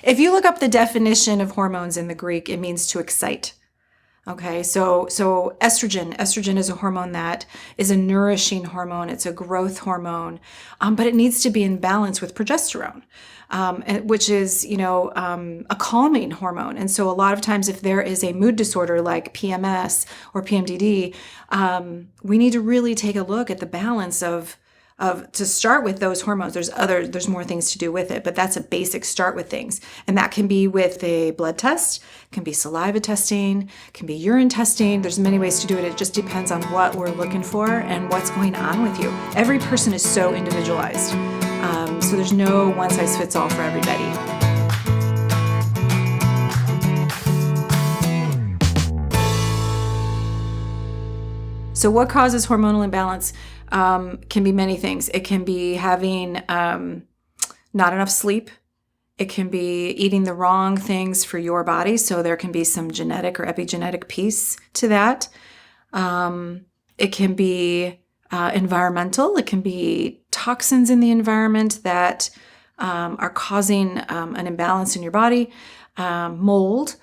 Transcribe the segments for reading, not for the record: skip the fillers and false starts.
If you look up the definition of hormones in the Greek, it means to excite. Okay, so estrogen is a hormone that is a nourishing hormone. It's a growth hormone, but it needs to be in balance with progesterone, which is, a calming hormone. And so a lot of times if there is a mood disorder like PMS or PMDD, we need to really take a look at the balance of to start with those hormones. There's more things to do with it, but that's a basic start with things. And that can be with a blood test, can be saliva testing, can be urine testing. There's many ways to do it. It just depends on what we're looking for and what's going on with you. Every person is so individualized. So there's no one size fits all for everybody. So what causes hormonal imbalance? Can be many things. It can be having not enough sleep. It can be eating the wrong things for your body. So there can be some genetic or epigenetic piece to that. It can be environmental. It can be toxins in the environment that are causing an imbalance in your body. Mold.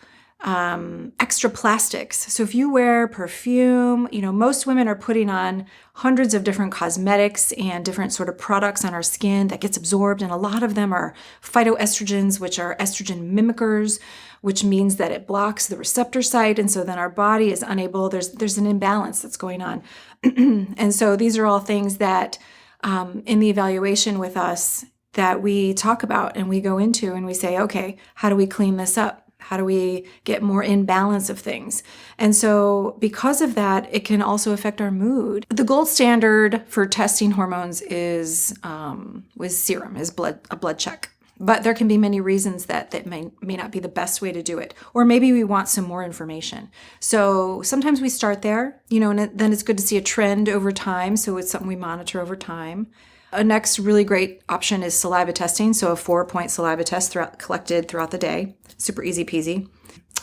Extra plastics. So if you wear perfume, most women are putting on hundreds of different cosmetics and different sort of products on our skin that gets absorbed. And a lot of them are phytoestrogens, which are estrogen mimickers, which means that it blocks the receptor site. And so then our body is unable, there's an imbalance that's going on. And so these are all things that in the evaluation with us that we talk about and we go into and we say, okay, how do we clean this up? How do we get more in balance of things? And so because of that, it can also affect our mood. The gold standard for testing hormones is serum, is a blood check. But there can be many reasons that may not be the best way to do it. Or maybe we want some more information. So sometimes we start there, and then it's good to see a trend over time. So it's something we monitor over time. A next really great option is saliva testing. So a 4-point saliva test collected throughout the day. Super easy peasy.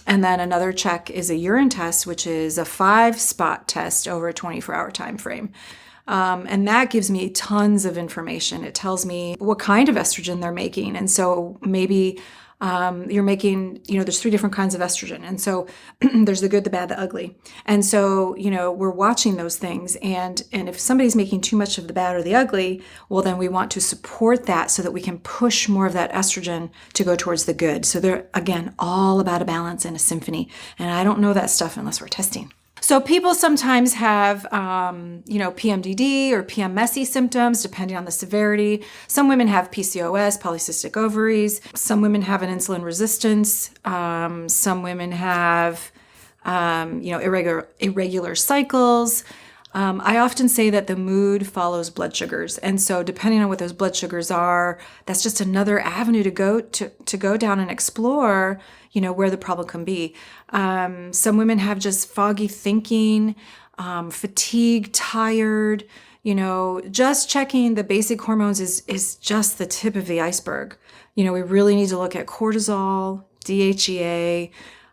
And then another check is a urine test, which is a 5-spot test over a 24-hour time frame. And that gives me tons of information. It tells me what kind of estrogen they're making. And so maybe you're making, there's 3 different kinds of estrogen. And so there's the good, the bad, the ugly. And so, we're watching those things. And if somebody's making too much of the bad or the ugly, well, then we want to support that so that we can push more of that estrogen to go towards the good. So they're, again, all about a balance and a symphony. And I don't know that stuff unless we're testing. So people sometimes have, PMDD or PMSy symptoms, depending on the severity. Some women have PCOS, polycystic ovaries. Some women have an insulin resistance. Some women have, irregular cycles. I often say that the mood follows blood sugars. And so depending on what those blood sugars are, that's just another avenue to go down and explore, where the problem can be. Some women have just foggy thinking, fatigue, tired, just checking the basic hormones is just the tip of the iceberg. We really need to look at cortisol, DHEA,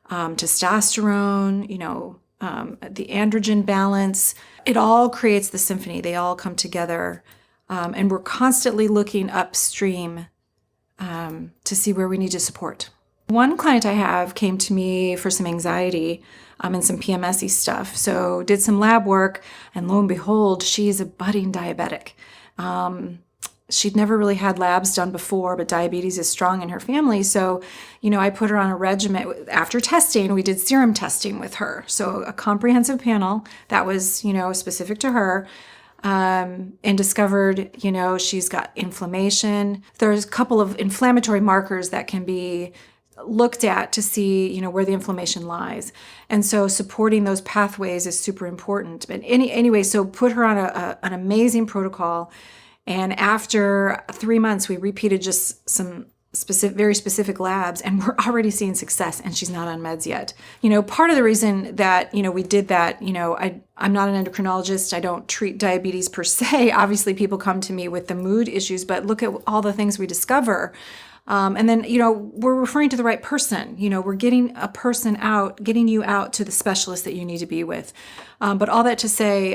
testosterone, the androgen balance. It all creates the symphony. They all come together. And we're constantly looking upstream to see where we need to support. One client I have came to me for some anxiety and some PMSy stuff. So did some lab work, and lo and behold, she's a budding diabetic. She'd never really had labs done before, but diabetes is strong in her family. So, I put her on a regimen. After testing, we did serum testing with her. So a comprehensive panel that was, specific to her, and discovered, she's got inflammation. There's a couple of inflammatory markers that can be looked at to see, where the inflammation lies. And so supporting those pathways is super important. But anyway, so put her on an amazing protocol. And after 3 months, we repeated just some very specific labs, and we're already seeing success, and she's not on meds yet. Part of the reason that, we did that, I'm not an endocrinologist. I don't treat diabetes per se. Obviously, people come to me with the mood issues, but look at all the things we discover. And then, we're referring to the right person. We're getting getting you out to the specialist that you need to be with. But all that to say,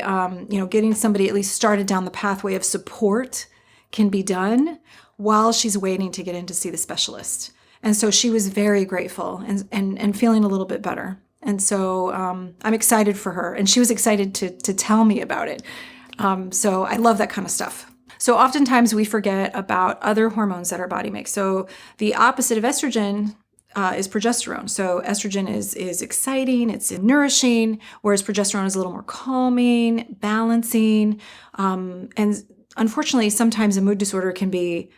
getting somebody at least started down the pathway of support can be done while she's waiting to get in to see the specialist. And so she was very grateful and feeling a little bit better. And so I'm excited for her. And she was excited to tell me about it. So I love that kind of stuff. So oftentimes we forget about other hormones that our body makes. So the opposite of estrogen is progesterone. So estrogen is exciting, it's nourishing, whereas progesterone is a little more calming, balancing. And unfortunately, sometimes a mood disorder can be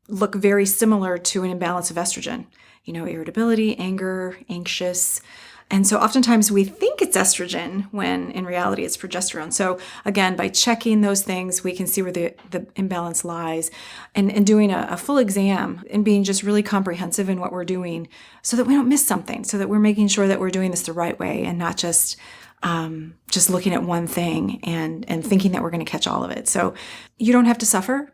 look very similar to an imbalance of estrogen. Irritability, anger, anxious. And so oftentimes we think it's estrogen when in reality it's progesterone. So again, by checking those things, we can see where the imbalance lies, and doing a full exam and being just really comprehensive in what we're doing so that we don't miss something, so that we're making sure that we're doing this the right way and not just looking at one thing and thinking that we're going to catch all of it. So you don't have to suffer.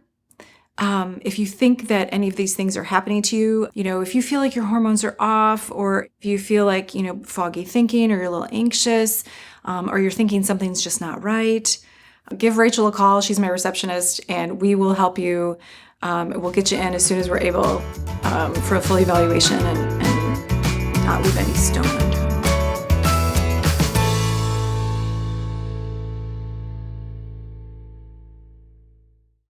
If you think that any of these things are happening to you, if you feel like your hormones are off, or if you feel like, foggy thinking, or you're a little anxious, or you're thinking something's just not right, give Rachel a call. She's my receptionist, and we will help you. We'll get you in as soon as we're able for a full evaluation and not leave any stone unturned.